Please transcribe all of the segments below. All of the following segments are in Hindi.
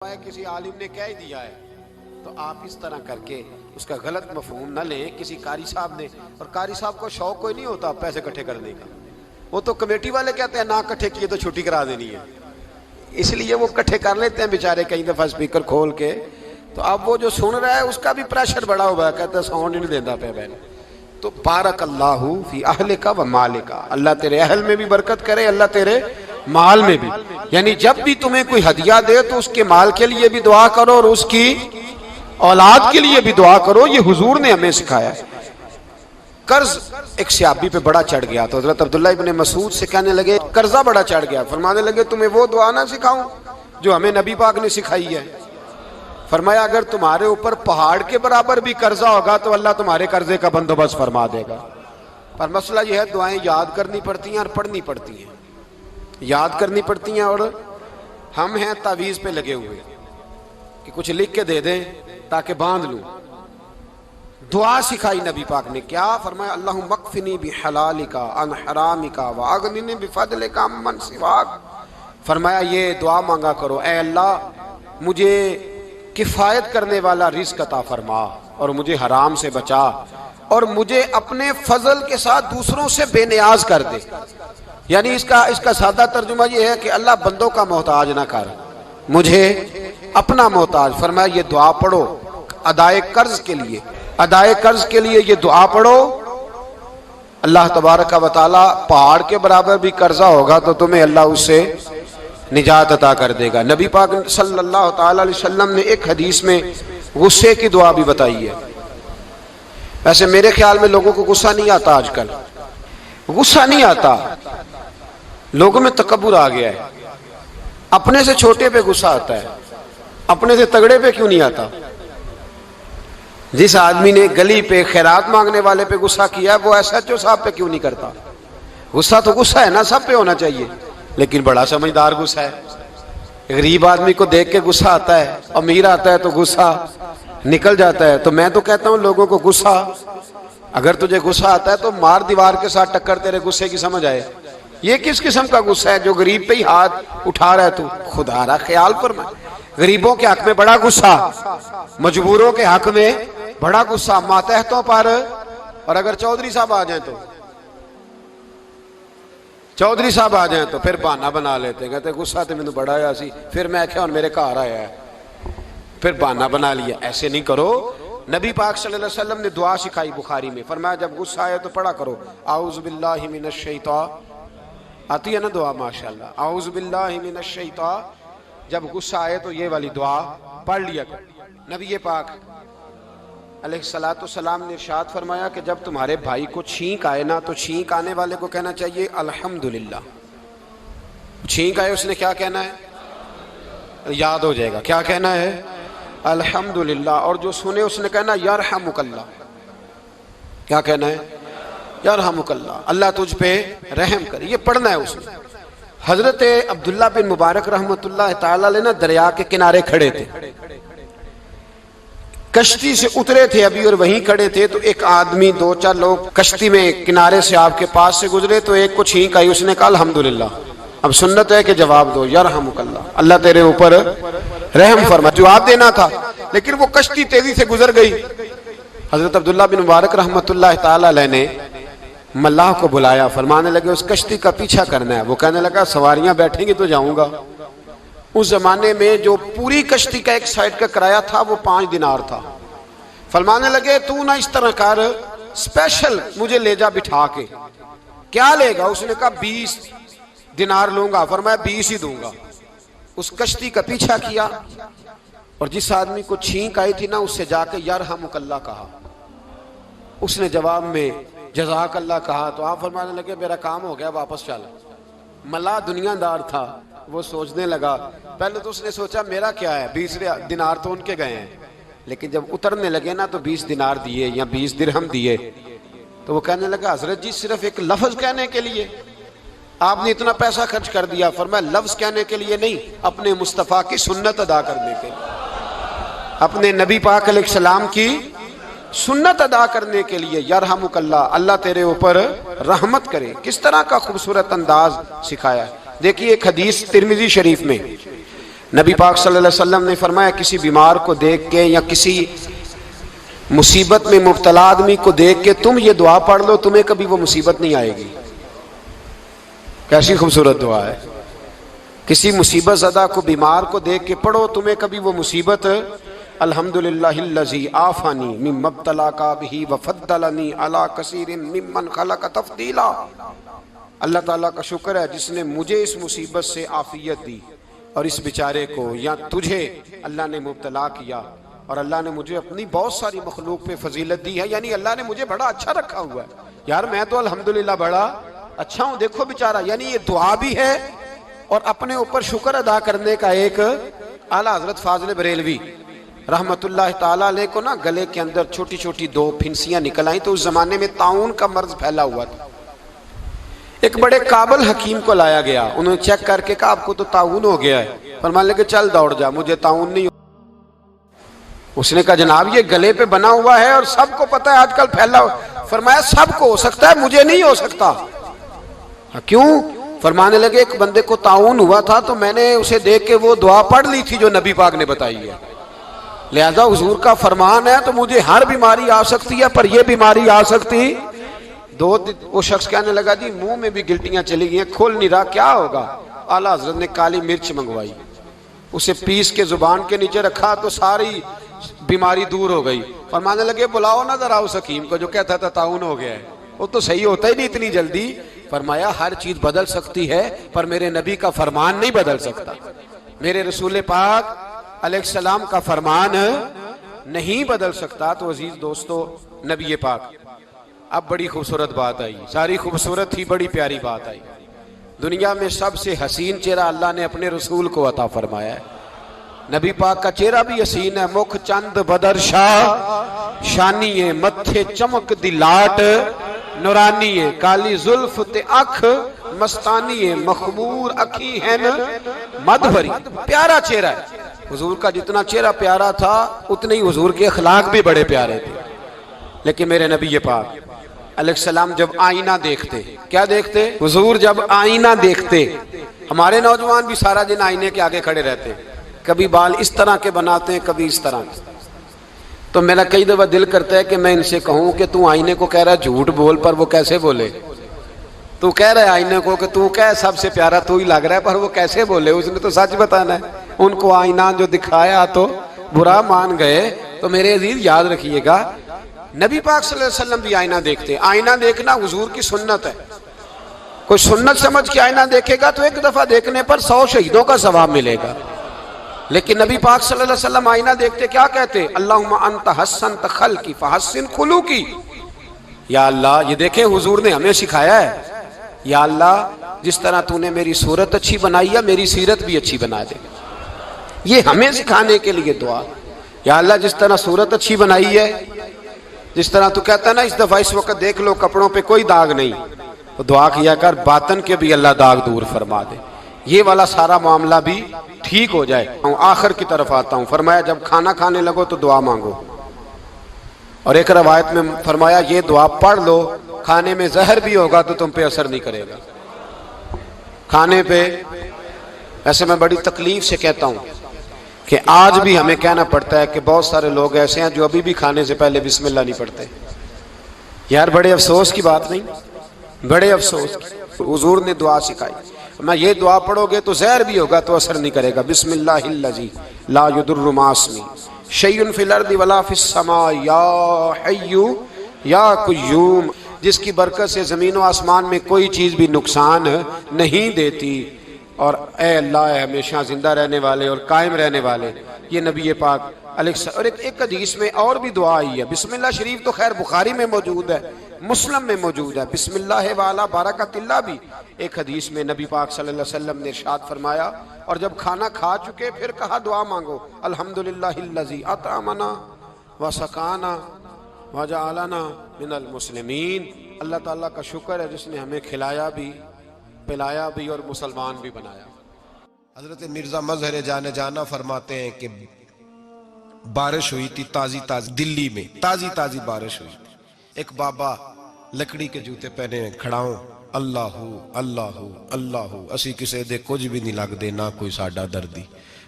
किसी आलिम ने कह दिया है तो आप इस तरह करके उसका गलत मफहूम न लें। किसी कारी साहब ने, और कारी साहब को शौक कोई नहीं होता पैसे इकट्ठे करने का, वो तो कमेटी वाले कहते हैं ना इकट्ठे किए तो छुट्टी करा देनी है, इसलिए वो इकट्ठे कर लेते हैं बेचारे कई दफा स्पीकर खोल के। तो अब वो जो सुन रहा है उसका भी प्रेशर बढ़ा हुआ है, कहता है साउंड नहीं देता पे बैन। तो बारक अल्लाहु फी अहलिका व मालिका, अल्लाह तेरे अहल में भी बरकत करे, अल्लाह तेरे माल में भी। यानी जब भी तुम्हें कोई हदिया दे तो उसके माल के लिए भी दुआ करो और उसकी औलाद के लिए भी दुआ करो। ये हुजूर ने हमें सिखाया है। कर्ज एक सहाबी पे बड़ा चढ़ गया तो हजरत अब्दुल्ला इब्ने मसूद से कहने लगे कर्जा बड़ा चढ़ गया, फरमाने लगे तुम्हें वो दुआ ना सिखाऊं जो हमें नबी पाक ने सिखाई है। फरमाया अगर तुम्हारे ऊपर पहाड़ के बराबर भी कर्जा होगा तो अल्लाह तुम्हारे कर्जे का बंदोबस्त फरमा देगा। पर मसला यह है दुआएं याद करनी पड़ती हैं और पढ़नी पड़ती हैं। याद करनी पड़ती हैं और हम हैं तावीज पे लगे हुए कि कुछ लिख के दे दें ताकि बांध लूं। दुआ सिखाई नबी पाक ने, क्या फरमाया अल्लाहु मकफिनी बिहलालिका अन हरामिका व अगनिनी बिफदलिका अम्मन सिवाक। फरमाया ये दुआ मांगा करो, ऐ अल्लाह मुझे किफायत करने वाला रिज़्क अता फरमा और मुझे हराम से बचा और मुझे अपने फजल के साथ दूसरों से बेनियाज कर दे। यानी इसका सादा तर्जुमा ये है कि अल्लाह बंदों का मोहताज ना कर, मुझे अपना मोहताज। फरमाया ये दुआ पढ़ो अदाए कर्ज के लिए, अदाए कर्ज के लिए ये दुआ पढ़ो। अल्लाह तबारक व तआला पहाड़ के बराबर भी कर्जा होगा तो तुम्हें अल्लाह उससे निजात अता कर देगा। नबी पाक सल्लल्लाहु तआला अलैहि वसल्लम ने एक हदीस में गुस्से की दुआ भी बताई है। वैसे मेरे ख्याल में लोगों को गुस्सा नहीं आता, आजकल गुस्सा नहीं आता, लोगों में तकब्बुर आ गया है। अपने से छोटे पे गुस्सा आता है, अपने से तगड़े पे क्यों नहीं आता। जिस आदमी ने गली पे खैरात मांगने वाले पे गुस्सा किया वो एसएचओ साहब पे क्यों नहीं करता। गुस्सा तो गुस्सा है ना, सब पे होना चाहिए, लेकिन बड़ा समझदार गुस्सा है। गरीब आदमी को देख के गुस्सा आता है, अमीर आता है तो गुस्सा निकल जाता है। तो मैं तो कहता हूं लोगों को गुस्सा, अगर तुझे गुस्सा आता है तो मार दीवार के साथ टक्कर तेरे गुस्से की समझ आए। ये किस किस्म का गुस्सा है जो गरीब पे ही हाथ उठा रहा है तू। खुदा रा ख्याल फरमा, गरीबों के हक में बड़ा गुस्सा, मजबूरों के हक में बड़ा गुस्सा, मातहतों पर। और अगर चौधरी साहब आ जाए तो चौधरी साहब आ जाए तो फिर बहाना बना लेते हैं, कहते गुस्सा तो मैंने बड़ा आया सी, फिर मैं क्या और मेरे घर आया है, फिर बहाना बना लिया। ऐसे नहीं करो। नबी पाक सल्लल्लाहु अलैहि वसल्लम ने दुआ सिखाई बुखारी में, फरमाया जब गुस्सा आए तो पढ़ा करो आऊज़ु बिल्लाहि मिनश शैतान, आती है ना दुआ माशाअल्लाह, आऊज़ु बिल्लाहि मिनश शैतान। जब गुस्सा आए तो ये वाली दुआ पढ़ लिया करो। नबी पाक अलैहिस्सलातु वस्सलाम ने इरशाद फरमाया कि जब तुम्हारे भाई को छींक आए ना तो छींक आने वाले को कहना चाहिए अल्हम्दुलिल्लाह। छींक आए उसने क्या कहना है, याद हो जाएगा क्या कहना है, अल्हम्दुलिल्लाह। और जो सुने उसने कहना यरहमुकल्लाह, क्या कहना है, यरहमुकल्लाह, अल्लाह तुझ पे रहम करे। ये पढ़ना है उसने। हजरत अब्दुल्ला बिन मुबारक रहमतुल्लाह तआला अलैह ना दरिया के किनारे खड़े थे, कश्ती से उतरे थे अभी और वहीं खड़े थे। तो एक आदमी, दो चार लोग कश्ती में किनारे से आपके पास से गुजरे तो एक को छींक आई, उसने कहा अल्हम्दुलिल्लाह। अब सुन्नत है कि जवाब दो यरहमुकल्लाह, अल्लाह तेरे ऊपर रहम फरमा। जवाब देना था लेकिन वो कश्ती तेजी से गुजर गई। हजरत अब्दुल्ला बिन मुबारक रहमतुल्लाह तआला अलैह ने मल्लाह को बुलाया, फरमाने लगे उस कश्ती का पीछा करना है। वो कहने लगा सवारियां बैठेंगी तो जाऊंगा। उस जमाने में जो पूरी कश्ती का एक साइड का किराया था वो 5 दिनार था। फरमाने लगे तू ना इस तरह कर, स्पेशल मुझे ले जा बिठा के। क्या लेगा, उसने कहा 20 दिनार लूंगा। फरमाया 20 ही दूंगा। उस कश्ती का पीछा किया और जिस आदमी को छींक आई थी ना उससे जाके यरहमुकल्लाह कहा। उसने जवाब में जज़ाकल्लाह कहा तो आप फरमाने लगे मेरा काम हो गया, वापस चल। मल्लाह दुनियादार था, वो सोचने लगा, पहले तो उसने सोचा मेरा क्या है, 20 दिनार तो उनके गए हैं। लेकिन जब उतरने लगे ना तो 20 दिनार दिए या 20 दिरहम दिए। तो वो कहने लगा हजरत जी सिर्फ एक लफ्ज कहने के लिए आपने इतना पैसा खर्च कर दिया। फरमाया लफ्ज कहने के लिए नहीं, अपने मुस्तफ़ा की सुन्नत अदा करने के लिए, अपने नबी पाक अलैहिस्सलाम की सुन्नत अदा करने के लिए। यरहमुकल्लाह, अल्लाह तेरे ऊपर रहमत करे। किस तरह का खूबसूरत अंदाज सिखाया है। देखिए एक हदीस तिरमिजी शरीफ में नबी पाक सल्लल्लाहु अलैहि वसल्लम ने फरमाया, किसी बीमार को देख के या किसी मुसीबत में मुब्तला आदमी को देख के तुम ये दुआ पढ़ लो, तुम्हें कभी वो मुसीबत नहीं आएगी। कैसी खूबसूरत दुआ है। किसी मुसीबत ज़दा को, बीमार को देख के पढ़ो, तुम्हें कभी वो मुसीबत, अल्हम्दुलिल्लाहिल्लज़ी आफ़ानी मिम्मब्तला का बिही व फद्दलनी अला कसीरिन मिम्मन खलक तफ़दीला। अल्लाह ताला का शुक्र है जिसने मुझे इस मुसीबत से आफियत दी और इस बेचारे को या तुझे अल्लाह ने मुब्तला किया, और अल्लाह ने मुझे अपनी बहुत सारी मखलूक पे फजीलत दी है, यानी अल्लाह ने मुझे बड़ा अच्छा रखा हुआ है। यार मैं तो अल्हम्दुलिल्लाह बड़ा अच्छा हूँ, देखो बेचारा। यानी ये दुआ भी है और अपने ऊपर शुक्र अदा करने का एक। आला हजरत फाजिल बरेलवी रहमतुल्लाह ताला अलैह को ना गले के अंदर छोटी छोटी 2 फिंसियां निकल आई, तो उस जमाने में ताउन का मर्ज फैला हुआ था। एक बड़े काबिल हकीम को लाया गया, उन्होंने चेक करके कहा आपको तो ताउन हो गया है। फरमान लगे चल दौड़ जा, मुझे ताउन नहीं। उसने कहा जनाब ये गले पे बना हुआ है और सबको पता है आजकल फैला। फरमाया सबको हो सकता है, मुझे नहीं हो सकता। क्यों? फरमाने लगे एक बंदे को ताउन हुआ था तो मैंने उसे देख के वो दुआ पढ़ ली थी जो नबी पाक ने बताई है, लिहाजा हुजूर का फरमान है तो मुझे हर बीमारी आ सकती है, पर यह बीमारी आ सकती। वो शख्स कहने लगा जी मुंह में भी गिल्टियां चली गई, खोल नहीं रहा, क्या होगा? आला हजरत ने काली मिर्च मंगवाई, उसे पीस के जुबान के नीचे रखा तो सारी बीमारी दूर हो गई। फरमाने लगे बुलाओ ना जरा उस हकीम को जो कहता था ताउन हो गया है, वो तो सही होता ही नहीं इतनी जल्दी। फरमाया हर चीज बदल सकती है पर मेरे नबी का फरमान नहीं बदल सकता, मेरे रसूल पाक अलैहिस्सलाम का फरमान नहीं बदल सकता। तो अजीज दोस्तों, नबी पाक, अब बड़ी खूबसूरत बात आई, सारी खूबसूरत ही बड़ी प्यारी बात आई। दुनिया में सबसे हसीन चेहरा अल्लाह ने अपने रसूल को अता फरमाया है। नबी पाक का चेहरा भी हसीन है। मुख चंद बदर शाह शानी है, मत्थे चमक दी लाट नूरानी है, काली जुल्फ ते अख मस्तानी है, मखमूर अखी है न मद भरी। प्यारा चेहरा है हुजूर का। जितना चेहरा प्यारा था उतने ही हुजूर के अखलाक भी बड़े प्यारे थे। लेकिन मेरे नबी पाक अलैहिस्सलाम जब आईना देखते, क्या देखते? हुजूर जब आईना देखते, हमारे नौजवान भी सारा दिन आईने के आगे खड़े रहते, कभी बाल इस तरह के बनाते हैं कभी इस तरह के। तो मेरा कई दफा दिल करता है कि मैं इनसे कहूं कि तू आईने को कह रहा है झूठ बोल, पर वो कैसे बोले? तू कह रहा है आईने को कि तू क्या सबसे प्यारा तू ही लग रहा है, पर वो कैसे बोले? उसने तो सच बताना है। उनको आईना जो दिखाया तो बुरा मान गए। तो मेरे अजीज याद रखिएगा, नबी पाक सल्लल्लाहु अलैहि वसल्लम भी आईना देखते। आईना देखना हुजूर की सुन्नत है। कोई सुन्नत समझ के आईना देखेगा तो एक दफा देखने पर 100 शहीदों का सवाब मिलेगा। लेकिन नबी पाक सल्लल्लाहु अलैहि वसल्लम आईना देखते क्या कहते? अल्लाहुम्मा अंत हस्सनत खल्की फहस्सिन खुलूकी। या अल्लाह, ये देखे हुजूर ने हमें सिखाया है, या अल्लाह जिस तरह तूने मेरी सूरत अच्छी बनाई है मेरी सीरत भी अच्छी बना दे। ये हमें सिखाने के लिए दुआ। या अल्लाह जिस तरह सूरत अच्छी बनाई है, जिस तरह तू कहता ना इस दफा इस वक्त देख लो कपड़ों पे कोई दाग नहीं, तो दुआ किया कर बातन के भी अल्लाह दाग दूर फरमा दे, ये वाला सारा मामला भी ठीक हो जाए। आखिर की तरफ आता हूँ। फरमाया जब खाना खाने लगो तो दुआ मांगो, और एक रवायत में फरमाया ये दुआ पढ़ लो, खाने में जहर भी होगा तो तुम पे असर नहीं करेगा। खाने पे ऐसे मैं बड़ी तकलीफ से कहता हूँ कि आज भी हमें कहना पड़ता है कि बहुत सारे लोग ऐसे हैं जो अभी भी खाने से पहले बिस्मिल्लाह नहीं पढ़ते। यार बड़े अफसोस की बात नहीं, बड़े अफसोस की। हुजूर ने दुआ सिखाई, मैं ये दुआ पढ़ोगे तो जहर भी होगा तो असर नहीं करेगा। बिस्मिल्लाहिल्लज़ी ला युदुर्रु मास्मी शैयुन फिल अर्दि वला फिस समा या हय्यु या कुय्यूम, जिसकी बरकत से ज़मीन व आसमान में कोई चीज़ भी नुकसान नहीं देती, और ए अल्लाह हमेशा जिंदा रहने वाले और कायम रहने वाले। ये नबी पाक और एक हदीस में और भी दुआ आई है। बिस्मिल्लाह शरीफ तो खैर बुखारी में मौजूद है, मुस्लिम में मौजूद है। बिस्मिल्लाह वाला बरकतिल्लाह भी एक हदीस में नबी पाक सल्लल्लाहु अलैहि वसल्लम ने इरशाद फरमाया। और जब खाना खा चुके फिर कहा दुआ मांगो, अल्हम्दुलिल्लाहिल्लज़ी अतअमना व सकाना व जअलना मिनल मुस्लिमीन। अल्लाह ताला का शुक्र है जिसने हमें खिलाया भी, पिलाया भी और मुसलमान भी बनाया। हजरत मिर्जा मजहर जाने जाना फरमाते हैं कि बारिश हुई थी ताजी ताजी, दिल्ली में ताजी ताजी बारिश हुई थी। एक बाबा लकड़ी के जूते पहने खड़ा हो, अल्लाहू अल्लाहू अल्लाहू, असी किसी दे कुछ भी नहीं लगते, ना कोई साडा दर्दी।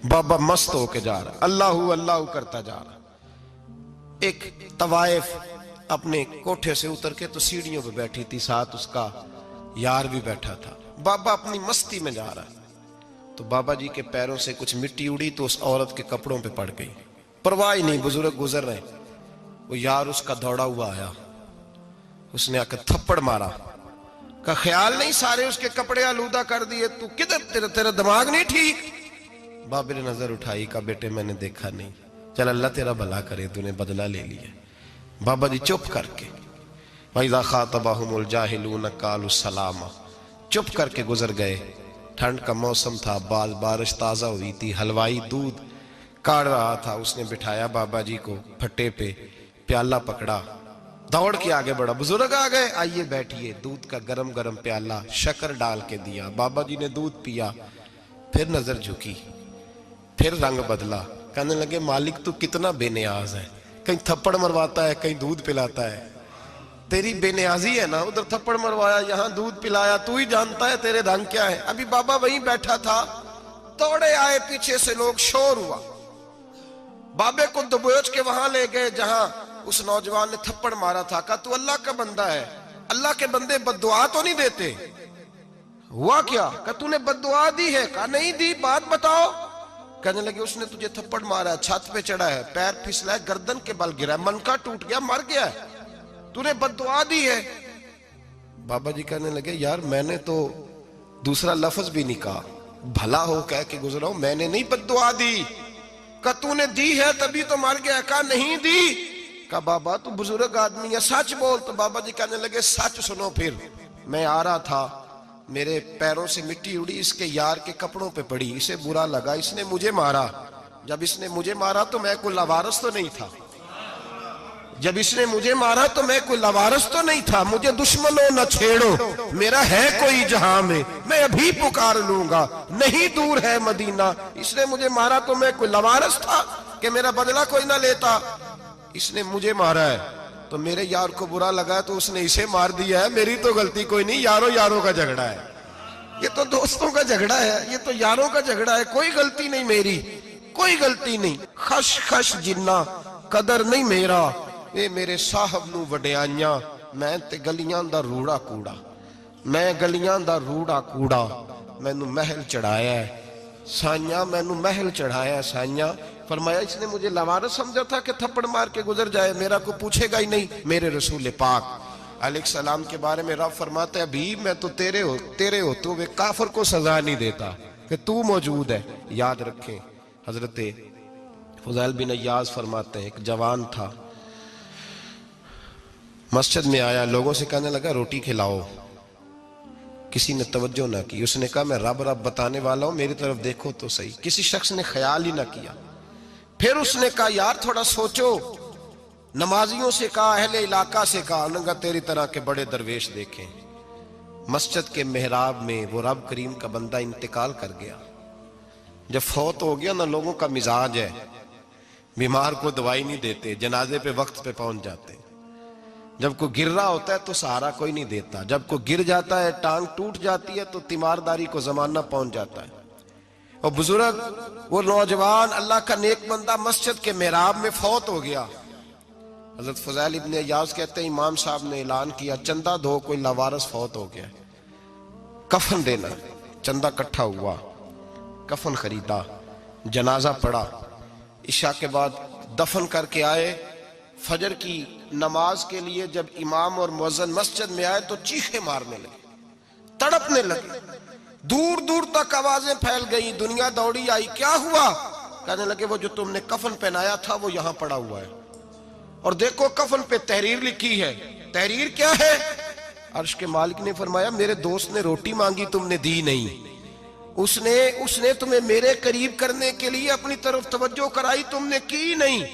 बाबा मस्त होके जा रहा, अल्लाहू अल्लाहू करता जा रहा। एक तवाइफ अपने कोठे से उतर के तो सीढ़ियों पे बैठी थी, साथ उसका यार भी बैठा था। बाबा अपनी मस्ती में जा रहा, तो बाबा जी के पैरों से कुछ मिट्टी उड़ी तो उस औरत के कपड़ों पे पड़ गई। परवाह ही नहीं, बुजुर्ग गुजर रहे। वो यार उसका दौड़ा हुआ आया, उसने आकर थप्पड़ मारा। का ख्याल नहीं सारे उसके कपड़े आलूदा कर दिए, तू किधर, तेरा दिमाग नहीं ठीक। बाबे ने नजर उठाई, का बेटे मैंने देखा नहीं, चल अल्लाह तेरा भला करे, तूने बदला ले लिया। बाबा जी चुप करके, वइज़ा ख़ातबहुमुल जाहिलून क़ालू सलामा, चुप करके गुजर गए। ठंड का मौसम था, बारिश ताज़ा हुई थी, हलवाई दूध काढ़ रहा था। उसने बिठाया बाबा जी को फट्टे पे, प्याला पकड़ा, दौड़ के आगे बढ़ा। बुजुर्ग आ गए, आइए बैठिए। दूध का गरम गरम प्याला शक्कर डाल के दिया। बाबा जी ने दूध पिया, फिर नजर झुकी, फिर रंग बदला। कहने लगे मालिक तू कितना बेनियाज है, कहीं थप्पड़ मरवाता है, कहीं दूध पिलाता है। तेरी बेनियाजी है ना, उधर थप्पड़ मरवाया, यहाँ दूध पिलाया, तू ही जानता है तेरे ढंग क्या है। अभी बाबा वहीं बैठा था, दौड़े आए पीछे से लोग, शोर हुआ। बाबे को दबोच के वहां ले गए जहां उस नौजवान ने थप्पड़ मारा था। कहा तू अल्लाह का बंदा है, अल्लाह के बंदे बद्दुआ तो नहीं देते। हुआ क्या? कहा तूने बद्दुआ दी है? कहा नहीं दी, बात बताओ। कहने लगे उसने तुझे थप्पड़ मारा है, छत पे चढ़ा है, पैर फिसला है, गर्दन के बल गिरा है, मनका टूट गया, मर गया, तूने बद्दुआ दी है। बाबा जी कहने लगे यार मैंने तो दूसरा लफ्ज भी नहीं कहा, भला हो कह के गुजरा हूं, मैंने नहीं बद्दुआ दी। का तूने दी है तभी तो मर गया। कहा नहीं दी। का बाबा तू बुजुर्ग आदमी है, सच बोल। तो बाबा जी कहने लगे सच सुनो। फिर मैं आ रहा था, मेरे पैरों से मिट्टी उड़ी, इसके यार के कपड़ों पे पड़ी, इसे बुरा लगा, इसने मुझे मारा। जब इसने मुझे मारा तो मैं कोई लवारस तो नहीं था, जब इसने मुझे मारा तो मैं कोई लवारस तो नहीं था। मुझे दुश्मनों न छेड़ो, मेरा है कोई जहां में, मैं अभी पुकार लूंगा, नहीं दूर है मदीना। इसने मुझे मारा तो मैं कोई लवारस था कि मेरा बदला कोई ना लेता। इसने मुझे मारा है तो मेरे यार को बुरा लगा तो उसने इसे मार दिया है, मेरी तो गलती कोई नहीं, यारों यारों का झगड़ा है, ये तो दोस्तों का झगड़ा है, ये तो यारों का झगड़ा है, कोई गलती नहीं मेरी, कोई गलती नहीं। खश खश जिन्ना कदर नहीं मेरा, ये मेरे साहब नू वड्याइयां, मैं ते गलियां दा रूड़ा कूड़ा, मैं गलियां दा रूड़ा कूड़ा, मैनू महल चढ़ाया है साइया, मैनू महल चढ़ाया है साइया। फरमाया इसने मुझे लवारस समझा था कि थप्पड़ मार के गुजर जाए, मेरा को पूछेगा ही नहीं। मेरे रसूल पाक अलैहिस्सलाम के बारे में रब फरमाता है अभी मैं तो तेरे होते हुए काफिर को सजा नहीं देता कि तू मौजूद है। याद रखें, हजरत फुज़ैल बिन अय्याज़ फरमाते हैं एक जवान था, मस्जिद में आया, लोगों से कहने लगा रोटी खिलाओ, किसी ने तवज्जो ना की। उसने कहा मैं रब रब बताने वाला हूं, मेरी तरफ देखो तो सही। किसी शख्स ने ख्याल ही ना किया। फिर उसने कहा यार थोड़ा सोचो, नमाजियों से कहा, अहले इलाका से कहा, उन्होंने कहा तेरी तरह के बड़े दरवेश देखें। मस्जिद के मेहराब में वो रब करीम का बंदा इंतकाल कर गया। जब फौत हो गया ना, लोगों का मिजाज है, बीमार को दवाई नहीं देते, जनाजे पे वक्त पे पहुंच जाते। जब कोई गिर रहा होता है तो सहारा कोई नहीं देता, जब कोई गिर जाता है, टांग टूट जाती है तो तीमारदारी को जमाना पहुंच जाता है। और बुजुर्ग वो नौजवान अल्लाह का नेक बंदा मस्जिद के मेहराब में फौत हो गया। हजरत फज़ैल इब्न अय्याज़ कहते हैं इमाम साहब ने ऐलान किया चंदा दो, कोई लवारस फौत हो गया, कफन देना। चंदा इकट्ठा हुआ, कफन खरीदा, जनाजा पड़ा, इशा के बाद दफन करके आए। फजर की नमाज के लिए जब इमाम और मुअज्जिन मस्जिद में आए तो चीखे मारने लगे, तड़पने लगे, दूर दूर तक आवाजें फैल गई, दुनिया दौड़ी आई। क्या हुआ? कहने लगे वो जो तुमने कफन पहनाया था वो यहां पड़ा हुआ है, और देखो कफन पे तहरीर लिखी है। तहरीर क्या है? अर्श के मालिक ने फरमाया मेरे दोस्त ने रोटी मांगी, तुमने दी नहीं, उसने तुम्हें मेरे करीब करने के लिए अपनी तरफ तवज्जो कराई, तुमने की नहीं,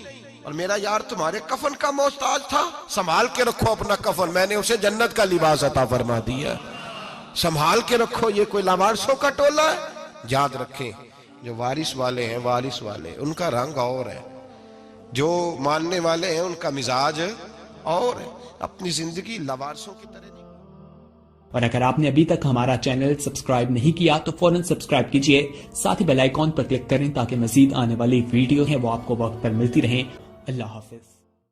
और मेरा यार तुम्हारे कफन का मोहताज था, संभाल के रखो अपना कफन, मैंने उसे जन्नत का लिबास अता फरमा दिया, संभाल के रखो, ये कोई लावारिसों का टोला है। याद रखें जो वारिस वाले हैं, वारिस वाले उनका रंग और है, जो मानने वाले हैं उनका मिजाज और है। अपनी जिंदगी लावारिसों की तरह और अगर आपने अभी तक हमारा चैनल सब्सक्राइब नहीं किया तो फौरन सब्सक्राइब कीजिए, साथ ही बेल आइकॉन पर क्लिक करें ताकि मजीद आने वाली वीडियो है वो आपको वक्त पर मिलती रहे। अल्लाह हाफिज।